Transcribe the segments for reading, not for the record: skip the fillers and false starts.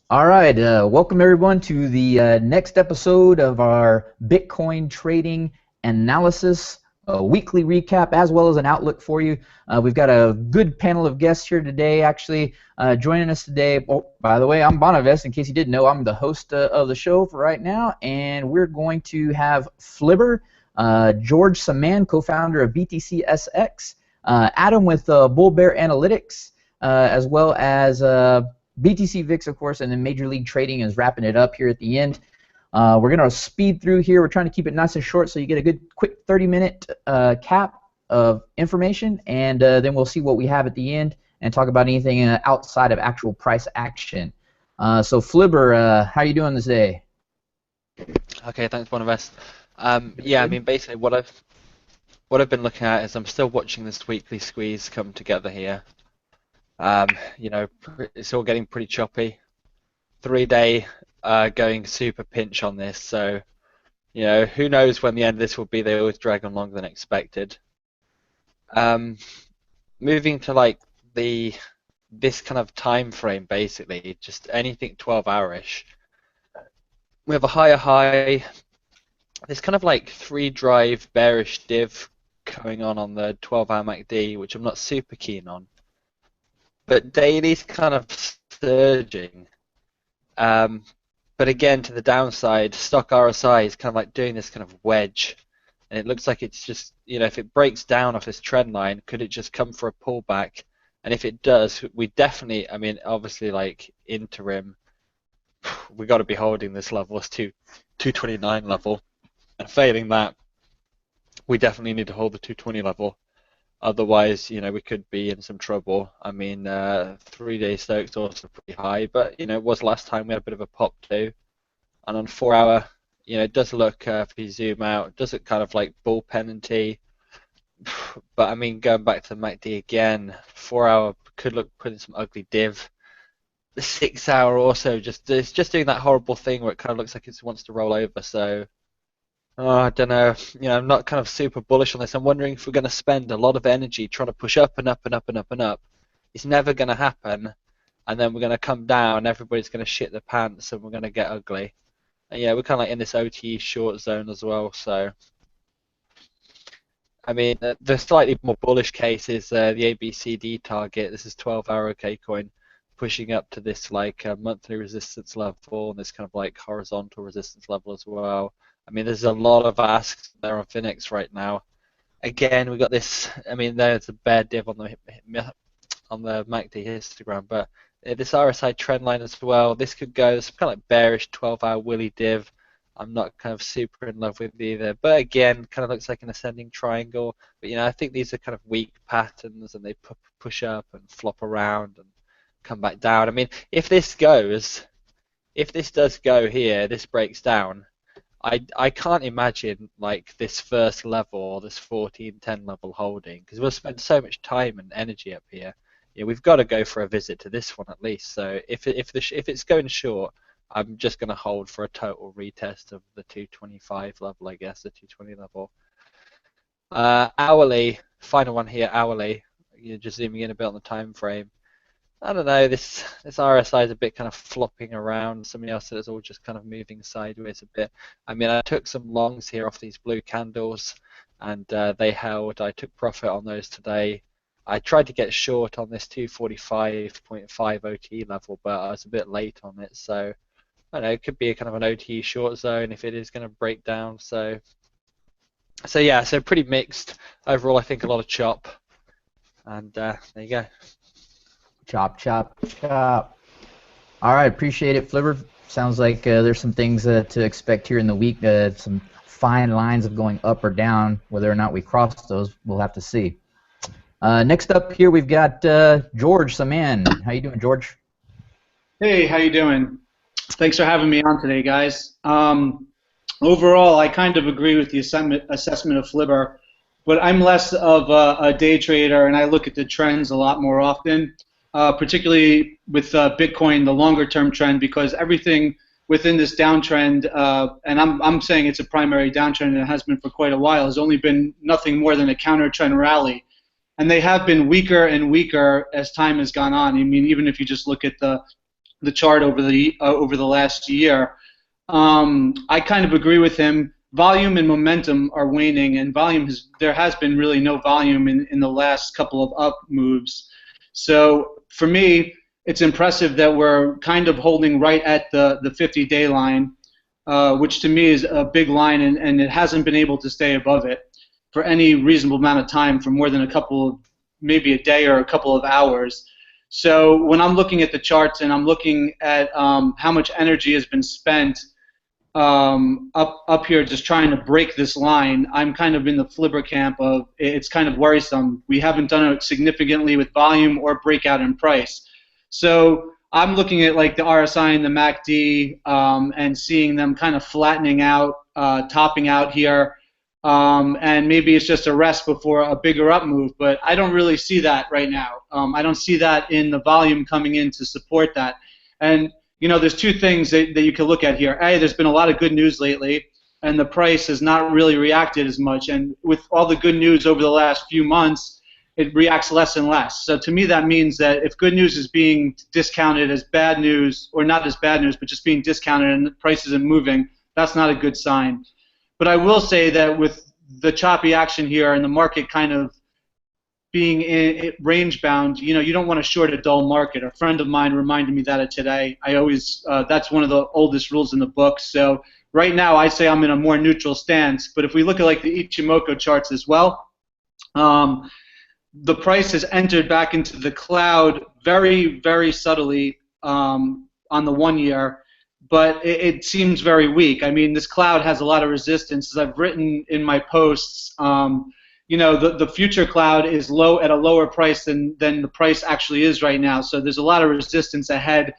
All right, welcome everyone to the next episode of our Bitcoin trading analysis, a weekly recap, as well as an outlook for you. We've got a good panel of guests here today, actually joining us today. Oh, by the way, I'm Bonavest. In case you didn't know, I'm the host of the show for right now, and we're going to have Flibber, George Saman, co-founder of BTCSX, Adam with Bull Bear Analytics, as well as BTC VIX, of course, and then Major League Trading is wrapping it up here at the end. We're going to speed through here. We're trying to keep it nice and short so you get a good, quick 30-minute cap of information, and then we'll see what we have at the end and talk about anything outside of actual price action. So, Flibber, how are you doing this day? Okay, thanks, Bonavest. Yeah, I mean, basically what I've been looking at is I'm still watching this weekly squeeze come together here. You know, it's all getting pretty choppy. 3-day going super pinch on this, so you know, who knows when the end of this will be. They always drag on longer than expected. Moving to like this kind of time frame, basically, just anything 12-hour-ish. We have a higher high. This kind of like 3-drive bearish div going on the 12-hour MACD, which I'm not super keen on. But daily's kind of surging. But again, to the downside, stock RSI is kind of like doing this kind of wedge. And it looks like it's just, you know, if it breaks down off this trend line, could it just come for a pullback? And if it does, we definitely, I mean, obviously, like interim, we got to be holding this level, this 229 level. And failing that, we definitely need to hold the 220 level. Otherwise, you know, we could be in some trouble. I mean, 3-day Stoke's also pretty high, but, you know, it was last time we had a bit of a pop too. And on 4-hour, you know, it does look, if you zoom out, does it kind of like bullpen-y. But, I mean, going back to the MACD again, 4-hour could look putting some ugly div. The 6-hour also it's just doing that horrible thing where it kind of looks like it wants to roll over, so... Oh, I don't know. You know, I'm not kind of super bullish on this. I'm wondering if we're going to spend a lot of energy trying to push up and up and up and up and up. It's never going to happen, and then we're going to come down. Everybody's going to shit their pants, and we're going to get ugly. And yeah, we're kind of like in this OTE short zone as well. So, I mean, the slightly more bullish case is the ABCD target. This is 12-hour OKCoin pushing up to this like monthly resistance level and this kind of like horizontal resistance level as well. I mean, there's a lot of asks there on Phoenix right now. Again, we got this. I mean, there's a bear div on the MACD histogram, but this RSI trend line as well. This could go some kind of like bearish 12-hour Willy div. I'm not kind of super in love with either, but again, kind of looks like an ascending triangle. But you know, I think these are kind of weak patterns, and they push up and flop around and come back down. I mean, if this does go here, this breaks down. I can't imagine like this first level or this 1410 level holding, because we'll spend so much time and energy up here. Yeah, we've got to go for a visit to this one at least. So if it's going short, I'm just going to hold for a total retest of the 225 level, I guess, the 220 level. Hourly, final one here, hourly. You're just zooming in a bit on the time frame. I don't know, this RSI is a bit kind of flopping around. Somebody else said it's all just kind of moving sideways a bit. I mean, I took some longs here off these blue candles, and they held. I took profit on those today. I tried to get short on this 245.5 OTE level, but I was a bit late on it. So, I don't know, it could be a kind of an OTE short zone if it is going to break down. So yeah, so pretty mixed. Overall, I think a lot of chop. And there you go. Chop, chop, chop. All right, appreciate it, Flibber. Sounds like there's some things to expect here in the week. Some fine lines of going up or down. Whether or not we cross those, we'll have to see. Next up here, we've got George Saman. How you doing, George? Hey, how you doing? Thanks for having me on today, guys. Overall, I kind of agree with the assessment of Flibber, but I'm less of a day trader, and I look at the trends a lot more often. Particularly with Bitcoin, the longer-term trend, because everything within this downtrend, and I'm saying it's a primary downtrend and it has been for quite a while, has only been nothing more than a counter-trend rally. And they have been weaker and weaker as time has gone on. I mean, even if you just look at the the chart over the last year. I kind of agree with him. Volume and momentum are waning, and there has been really no volume in the last couple of up moves. So for me, it's impressive that we're kind of holding right at the 50-day line, which to me is a big line, and it hasn't been able to stay above it for any reasonable amount of time for more than maybe a day or a couple of hours. So when I'm looking at the charts and I'm looking at how much energy has been spent up here just trying to break this line, I'm kind of in the flibber camp of it's kind of worrisome. We haven't done it significantly with volume or breakout in price. So I'm looking at like the RSI and the MACD and seeing them kind of flattening out, topping out here. And maybe it's just a rest before a bigger up move, but I don't really see that right now. I don't see that in the volume coming in to support that. And you know, there's two things that you can look at here. A, there's been a lot of good news lately, and the price has not really reacted as much. And with all the good news over the last few months, it reacts less and less. So to me, that means that if good news is being discounted as bad news, or not as bad news, but just being discounted and the price isn't moving, that's not a good sign. But I will say that with the choppy action here and the market kind of being range bound, you know, you don't want to short a dull market. A friend of mine reminded me that today. I always that's one of the oldest rules in the book. So right now I say I'm in a more neutral stance. But if we look at like the Ichimoku charts as well, the price has entered back into the cloud very, very subtly on the 1 year. But it seems very weak. I mean, this cloud has a lot of resistance. As I've written in my posts, you know, the future cloud is low at a lower price than the price actually is right now. So there's a lot of resistance ahead.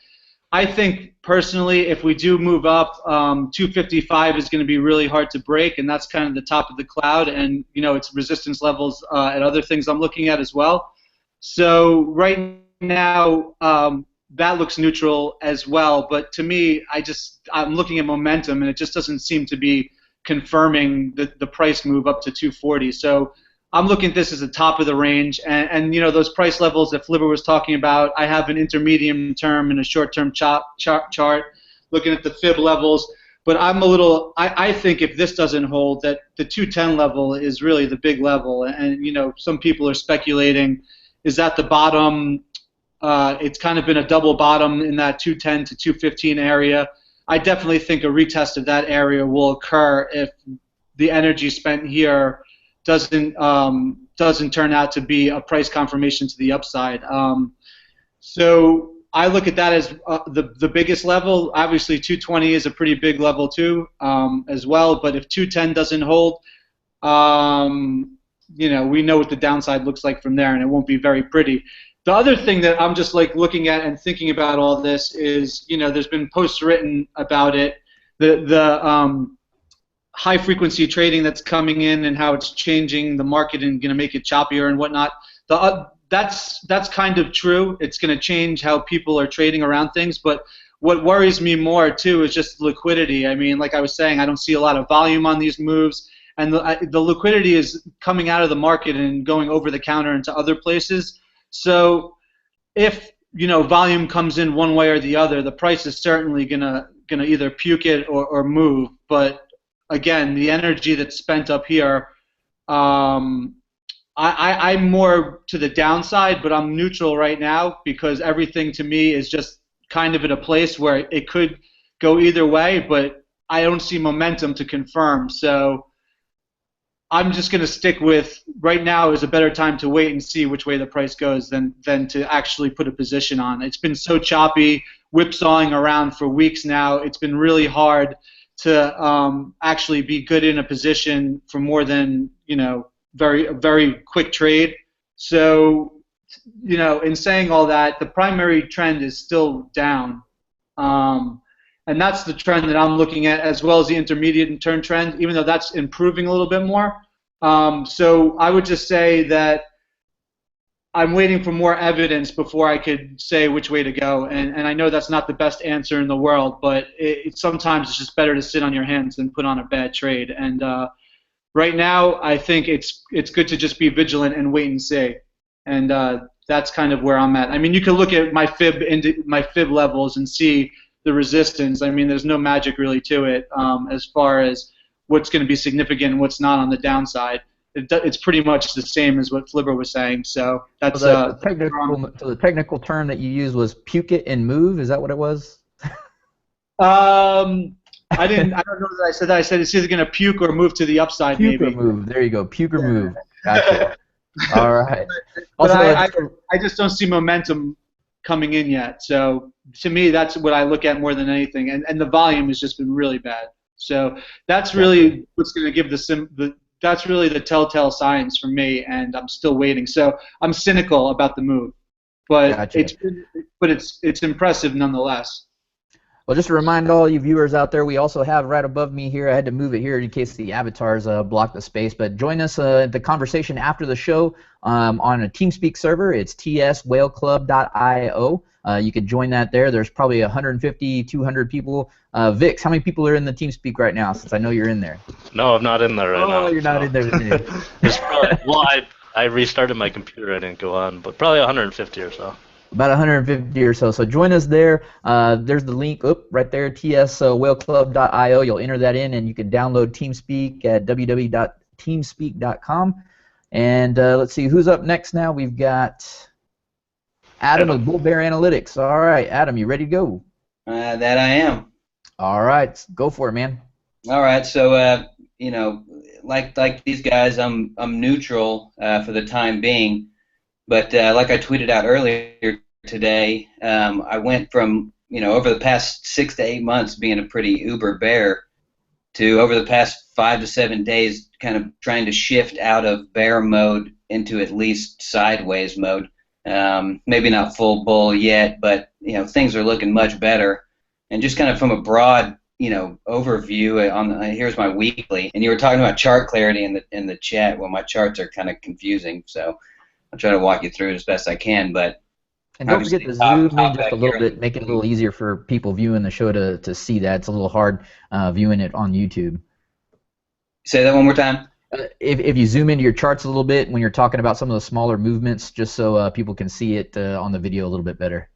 I think personally, if we do move up, 255 is going to be really hard to break, and that's kind of the top of the cloud. And you know, it's resistance levels at other things I'm looking at as well. So right now, that looks neutral as well. But to me, I'm looking at momentum, and it just doesn't seem to be confirming the price move up to 240. So I'm looking at this as the top of the range, and you know, those price levels that Flibber was talking about, I have an intermediate term and a short-term chart looking at the fib levels. But I think if this doesn't hold, that the 210 level is really the big level. And you know, some people are speculating, is that the bottom? It's kind of been a double bottom in that 210 to 215 area. I definitely think a retest of that area will occur if the energy spent here doesn't turn out to be a price confirmation to the upside. So I look at that as the biggest level. Obviously, 220 is a pretty big level too, as well. But if 210 doesn't hold, you know, we know what the downside looks like from there, and it won't be very pretty. The other thing that I'm just like looking at and thinking about all this is, you know, there's been posts written about it, the high frequency trading that's coming in and how it's changing the market and going to make it choppier and whatnot. That's kind of true. It's going to change how people are trading around things. But what worries me more too is just liquidity. I mean, like I was saying, I don't see a lot of volume on these moves, and the liquidity is coming out of the market and going over the counter into other places. So if, you know, volume comes in one way or the other, the price is certainly gonna either puke it or move. But again, the energy that's spent up here, I'm more to the downside, but I'm neutral right now because everything to me is just kind of at a place where it could go either way, but I don't see momentum to confirm. So I'm just going to stick with right now is a better time to wait and see which way the price goes than to actually put a position on. It's been so choppy, whipsawing around for weeks now. It's been really hard to actually be good in a position for more than, you know, very quick trade. So, you know, in saying all that, the primary trend is still down. And that's the trend that I'm looking at, as well as the intermediate and turn trend, even though that's improving a little bit more. So I would just say that I'm waiting for more evidence before I could say which way to go. And I know that's not the best answer in the world, but sometimes it's just better to sit on your hands than put on a bad trade. And right now, I think it's good to just be vigilant and wait and see. And that's kind of where I'm at. I mean, you can look at my fib levels and see the resistance. I mean, there's no magic really to it as far as what's going to be significant and what's not on the downside. It's pretty much the same as what Flibber was saying. So that's So the technical term that you used was puke it and move. Is that what it was? I don't know that I said that. I said it's either going to puke or move to the upside. Puke maybe. or move. There you go. Puke or move. Gotcha. All right. But Also, I just don't see momentum coming in yet. So to me, that's what I look at more than anything. And the volume has just been really bad. So that's really what's going to give that's really the telltale signs for me. And I'm still waiting. So I'm cynical about the move, but it's impressive nonetheless. Well, just to remind all you viewers out there, we also have right above me here, I had to move it here in case the avatars block the space, but join us in the conversation after the show on a TeamSpeak server. It's tswhaleclub.io. You can join that there. There's probably 150, 200 people. Vix, how many people are in the TeamSpeak right now, since I know you're in there? No, I'm not in there right now. Oh, you're not in there. It's probably, well, I restarted my computer. I didn't go on, but probably 150 or so. About 150 or so. So join us there. There's the link right there, tswhaleclub.io. You'll enter that in, and you can download TeamSpeak at www.teamspeak.com. And let's see, who's up next now? We've got Adam of Bull Bear Analytics. All right, Adam, you ready to go? That I am. All right, go for it, man. All right, so you know, like these guys, I'm neutral for the time being. But like I tweeted out earlier today, I went from, over the past 6 to 8 months being a pretty uber bear to over the past 5 to 7 days kind of trying to shift out of bear mode into at least sideways mode. Maybe not full bull yet, but things are looking much better. And just kind of from a broad overview here's my weekly. And you were talking about chart clarity in the chat. Well, my charts are kind of confusing, so I'll try to walk you through it as best I can, but and don't forget to zoom in just a little bit, make it a little easier for people viewing the show to see that. It's a little hard viewing it on YouTube. Say that one more time. If you zoom into your charts a little bit when you're talking about some of the smaller movements, just so people can see it on the video a little bit better.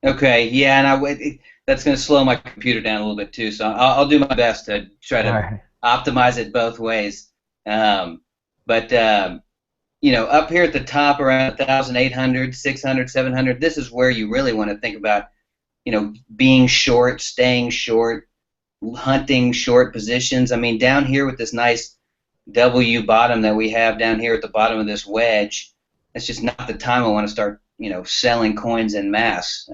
Okay, yeah, and that's going to slow my computer down a little bit too, so I'll do my best to try to optimize it both ways. Up here at the top around 1,800, 600, 700, this is where you really want to think about, being short, staying short, hunting short positions. I mean, down here with this nice W bottom that we have down here at the bottom of this wedge, it's just not the time I want to start, selling coins en masse.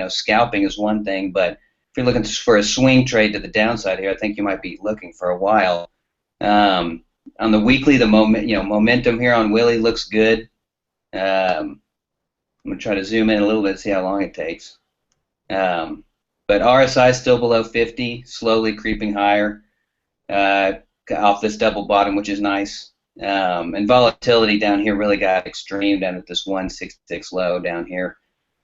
Scalping is one thing, but if you're looking for a swing trade to the downside here, I think you might be looking for a while. On the weekly, the momentum here on Willie looks good. I'm gonna try to zoom in a little bit, see how long it takes. But RSI is still below 50, slowly creeping higher off this double bottom, which is nice. And volatility down here really got extreme down at this 166 low down here.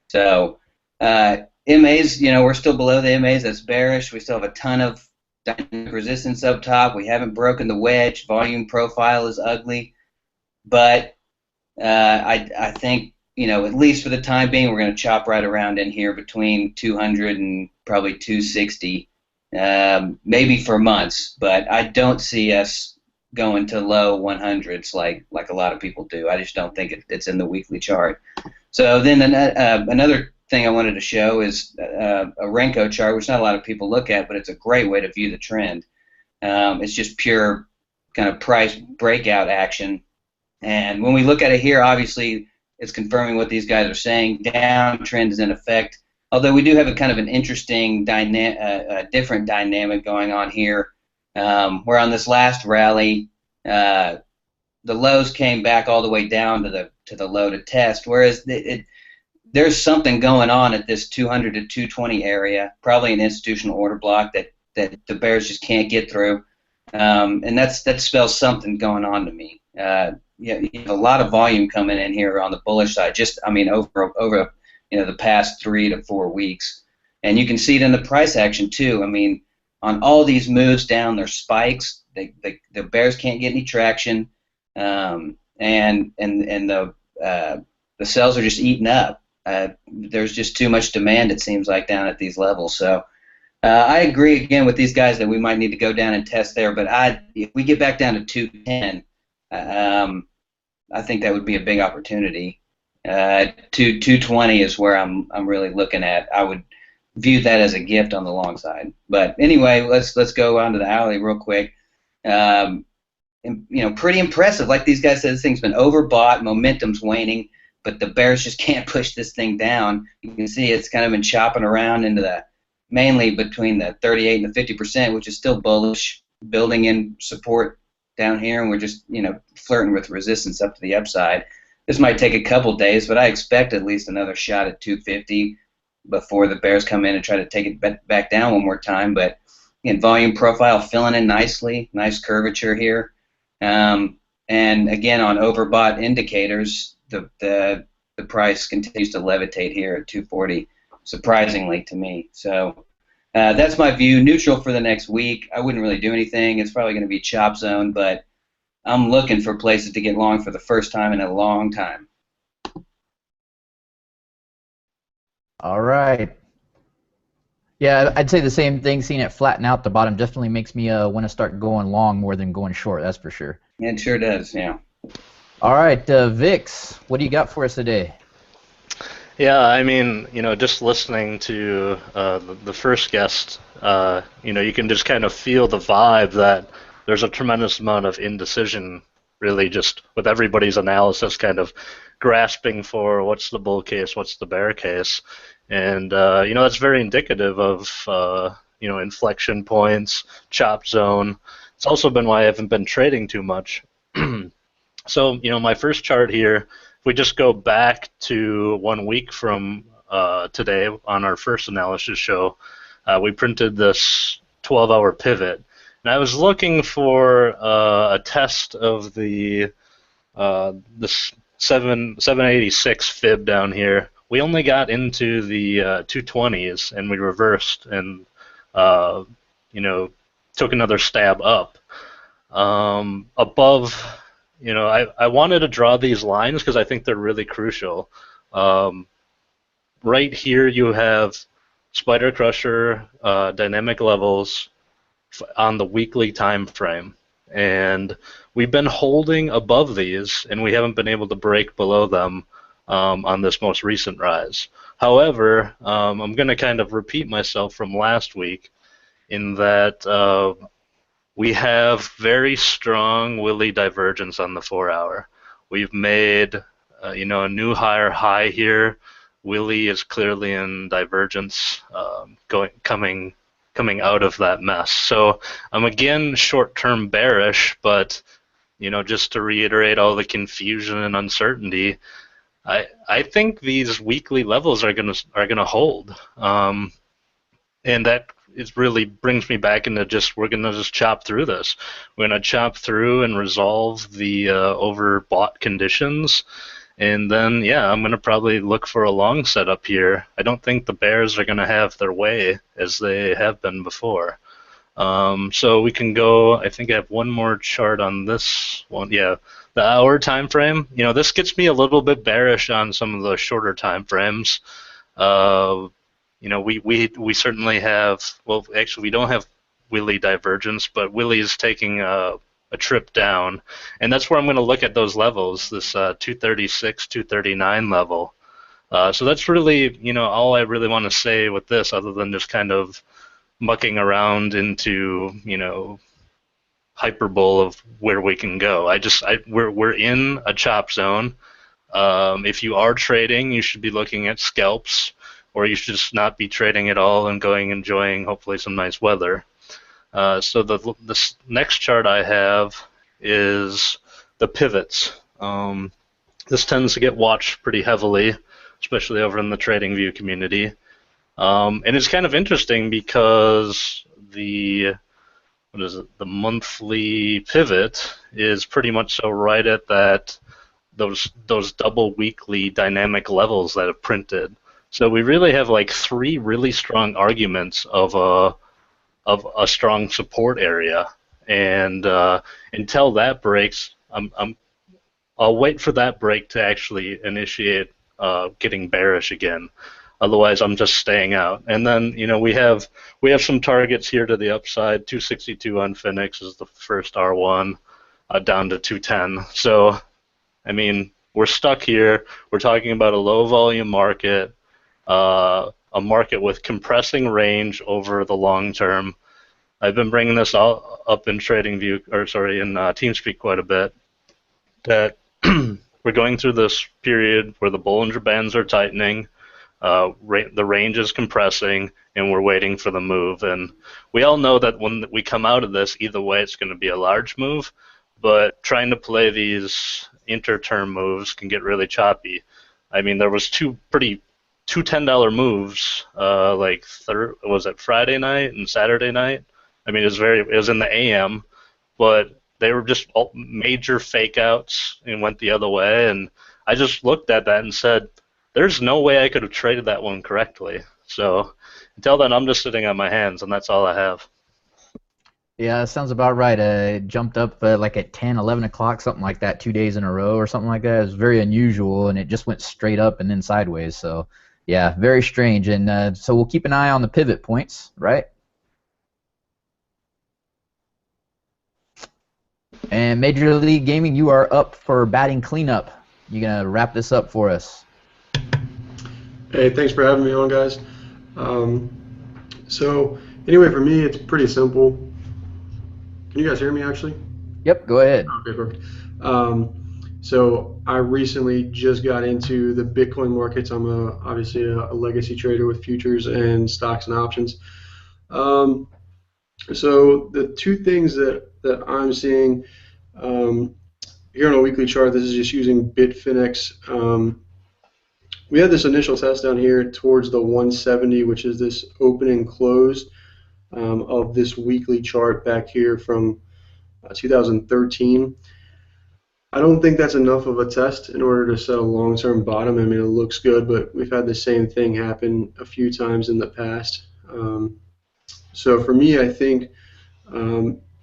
So MAs, we're still below the MAs. That's bearish. We still have a ton of dynamic resistance up top. We haven't broken the wedge. Volume profile is ugly, but I think at least for the time being, we're going to chop right around in here between 200 and probably 260, maybe for months. But I don't see us going to low 100s like a lot of people do. I just don't think it's in the weekly chart. So then another thing I wanted to show is a Renko chart, which not a lot of people look at, but it's a great way to view the trend. It's just pure kind of price breakout action. And when we look at it here, obviously it's confirming what these guys are saying. Downtrend is in effect, although we do have a kind of an interesting different dynamic going on here. Where on this last rally, the lows came back all the way down to the low to test, whereas there's something going on at this 200 to 220 area, probably an institutional order block that the bears just can't get through, and that spells something going on to me. A lot of volume coming in here on the bullish side. Over the past 3 to 4 weeks, and you can see it in the price action too. I mean, on all these moves down, there's spikes. The bears can't get any traction, and the the cells are just eaten up. There's just too much demand, it seems like, down at these levels. So I agree again with these guys that we might need to go down and test there. But if we get back down to 210, I think that would be a big opportunity. 220 is where I'm really looking at. I would view that as a gift on the long side. But anyway, let's go on to the alley real quick. And, pretty impressive. Like these guys said, this thing's been overbought, momentum's waning, but the bears just can't push this thing down. You can see it's kind of been chopping around into the mainly between the 38 and the 50%, which is still bullish, building in support down here, and we're just flirting with resistance up to the upside. This might take a couple days, but I expect at least another shot at 250 before the bears come in and try to take it back down one more time. But volume profile filling in nicely, nice curvature here. And again, on overbought indicators, the price continues to levitate here at 240, surprisingly to me. So that's my view. Neutral for the next week. I wouldn't really do anything. It's probably going to be chop zone, but I'm looking for places to get long for the first time in a long time. All right. Yeah, I'd say the same thing. Seeing it flatten out the bottom definitely makes me want to start going long more than going short. That's for sure. It sure does, yeah. All right, Vix, what do you got for us today? Yeah, I mean, just listening to the first guest, you can just kind of feel the vibe that there's a tremendous amount of indecision, really, just with everybody's analysis kind of grasping for what's the bull case, what's the bear case. And, that's very indicative of, inflection points, chop zone. It's also been why I haven't been trading too much. So, my first chart here, if we just go back to 1 week from today on our first analysis show, we printed this 12-hour pivot. And I was looking for a test of the 786 fib down here. We only got into the 220s, and we reversed and took another stab up. Above, I wanted to draw these lines because I think they're really crucial. Right here you have Spider Crusher dynamic levels on the weekly time frame, and we've been holding above these, and we haven't been able to break below them on this most recent rise. However, I'm going to kind of repeat myself from last week in that we have very strong Willy divergence on the 4-hour. We've made a new higher high here. Willy is clearly in divergence, coming out of that mess. So I'm again short-term bearish, but just to reiterate all the confusion and uncertainty, I think these weekly levels are gonna hold, and that really brings me back into we're gonna just chop through this. We're gonna chop through and resolve the overbought conditions, and then I'm gonna probably look for a long setup here. I don't think the bears are gonna have their way as they have been before. So we can go. I think I have one more chart on this one. Yeah. The hour time frame, this gets me a little bit bearish on some of the shorter time frames. We certainly have, well, actually we don't have Willy divergence, but Willy is taking a trip down, and that's where I'm going to look at those levels, this 236, 239 level. So that's really, all I really want to say with this, other than just kind of mucking around into, hyperbole of where we can go. We're in a chop zone. If you are trading, you should be looking at scalps, or you should just not be trading at all and enjoying hopefully some nice weather. So this next chart I have is the pivots. This tends to get watched pretty heavily, especially over in the TradingView community. And it's kind of interesting because the monthly pivot is pretty much so right at those double weekly dynamic levels that have printed. So we really have like 3 really strong arguments of a strong support area, and until that breaks, I'm I'll wait for that break to actually initiate getting bearish again. Otherwise, I'm just staying out. And then, we have some targets here to the upside. 262 on Phoenix is the first R1, down to 210. So, I mean, we're stuck here. We're talking about a low volume market, a market with compressing range over the long term. I've been bringing this all up in TeamSpeak quite a bit. That we're going through this period where the Bollinger Bands are tightening. The range is compressing, and we're waiting for the move. And we all know that when we come out of this, either way, it's going to be a large move. But trying to play these inter-term moves can get really choppy. I mean, there was two $10 moves, was it Friday night and Saturday night? I mean, it was in the AM, but they were just major fake outs and went the other way. And I just looked at that and said, there's no way I could have traded that one correctly. So until then, I'm just sitting on my hands, and that's all I have. Yeah, that sounds about right. It jumped up like at 10, 11 o'clock, something like that, 2 days in a row or something like that. It was very unusual, and it just went straight up and then sideways. So, yeah, very strange. And so we'll keep an eye on the pivot points, right? And Major League Gaming, you are up for batting cleanup. You going to wrap this up for us? Hey, thanks for having me on, guys. So anyway, for me, it's pretty simple. Can you guys hear me, actually? Yep, go ahead. Okay, perfect. So I recently just got into the Bitcoin markets. I'm obviously a legacy trader with futures and stocks and options. So the two things that I'm seeing here on a weekly chart, this is just using Bitfinex. We had this initial test down here towards the 170, which is this open and close of this weekly chart back here from 2013. I don't think that's enough of a test in order to set a long-term bottom. I mean, it looks good, but we've had the same thing happen a few times in the past. So for me, I think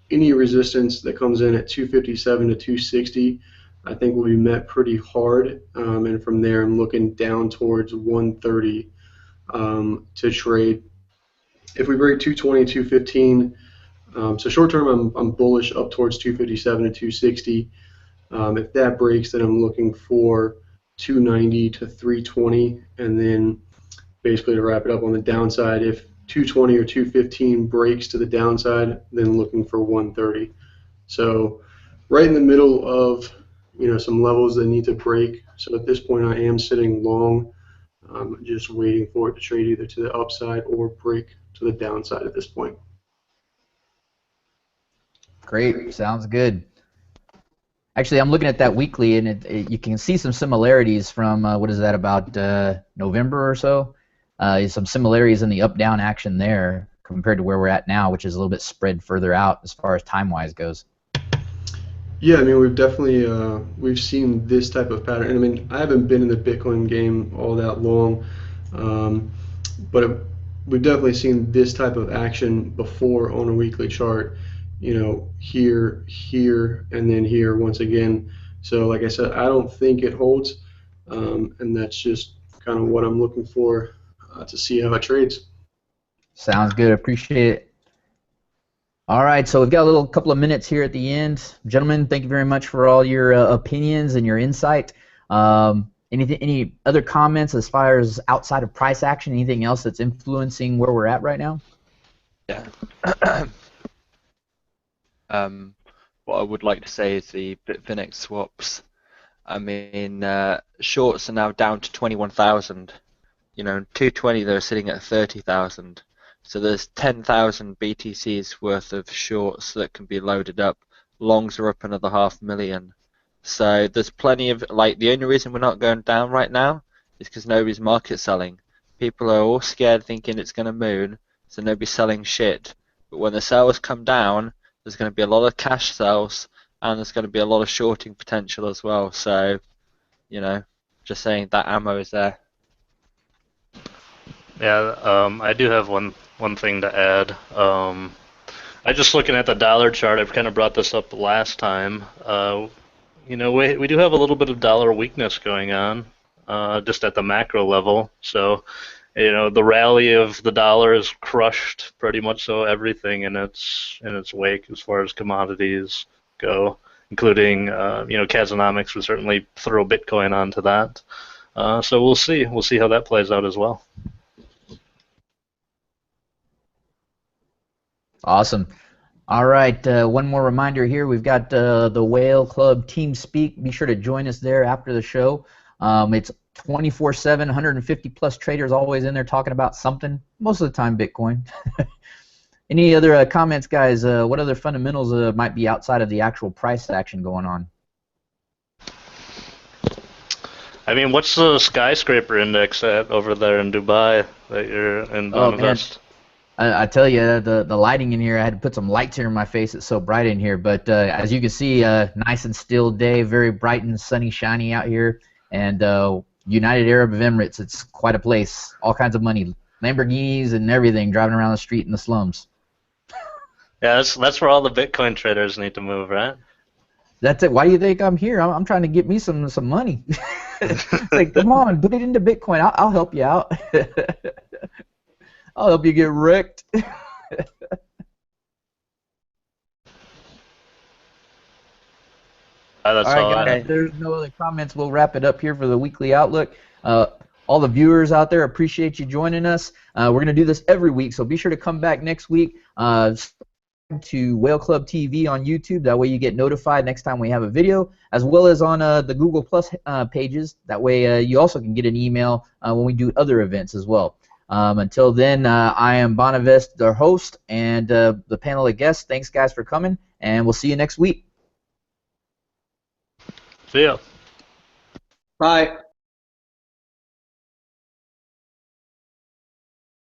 any resistance that comes in at 257 to 260, I think will be met pretty hard, and from there I'm looking down towards 130 to trade. If we break 220, 215, so short term I'm bullish up towards 257 to 260. If that breaks, then I'm looking for 290 to 320, and then basically to wrap it up on the downside, if 220 or 215 breaks to the downside, then looking for 130. So right in the middle of some levels that need to break. So at this point I am sitting long, just waiting for it to trade either to the upside or break to the downside at this point. Great, sounds good. Actually, I'm looking at that weekly, and you can see some similarities from, what is that, about November or so? Some similarities in the up-down action there compared to where we're at now, which is a little bit spread further out as far as time-wise goes. Yeah, I mean, we've definitely we've seen this type of pattern. And I mean, I haven't been in the Bitcoin game all that long, but we've definitely seen this type of action before on a weekly chart. Here, and then here once again. So, like I said, I don't think it holds, and that's just kind of what I'm looking for to see how it trades. Sounds good. Appreciate it. All right, so we've got a couple of minutes here at the end. Gentlemen, thank you very much for all your opinions and your insight. Any other comments as far as outside of price action? Anything else that's influencing where we're at right now? Yeah. What I would like to say is the Bitfinex swaps. I mean, shorts are now down to 21,000. 220 they're sitting at 30,000. So there's 10,000 BTCs worth of shorts that can be loaded up. Longs are up another 500,000. So there's plenty of, the only reason we're not going down right now is because nobody's market selling. People are all scared thinking it's going to moon, so nobody's selling shit. But when the sales come down, there's going to be a lot of cash sales, and there's going to be a lot of shorting potential as well. So, just saying that ammo is there. Yeah, I do have one thing to add. I just looking at the dollar chart, I've kind of brought this up last time. we do have a little bit of dollar weakness going on, just at the macro level. So, the rally of the dollar has crushed pretty much so everything in its wake as far as commodities go, including Kazanomics would certainly throw Bitcoin onto that. So we'll see. We'll see how that plays out as well. Awesome. All right, one more reminder here. We've got the Whale Club TeamSpeak. Be sure to join us there after the show. It's 24/7, 150 plus traders always in there talking about something, most of the time Bitcoin. Any other comments, guys? What other fundamentals might be outside of the actual price action going on? I mean, what's the skyscraper index at over there in Dubai that you're in on Invest? I tell you, the lighting in here, I had to put some lights here in my face. It's so bright in here. But as you can see, nice and still day, very bright and sunny, shiny out here. And United Arab Emirates, it's quite a place. All kinds of money, Lamborghinis and everything driving around the street in the slums. Yeah, that's where all the Bitcoin traders need to move, right? That's it. Why do you think I'm here? I'm trying to get me some money. Like, come on, put it into Bitcoin. I'll help you out. I'll help you get wrecked. That's all right, guys. If there's no other comments, we'll wrap it up here for the weekly outlook. All the viewers out there, appreciate you joining us. We're going to do this every week, so be sure to come back next week to Whale Club TV on YouTube. That way you get notified next time we have a video, as well as on the Google Plus pages. That way you also can get an email when we do other events as well. Until then, I am Bonavest, the host, and the panel of guests. Thanks, guys, for coming, and we'll see you next week. See ya. Bye.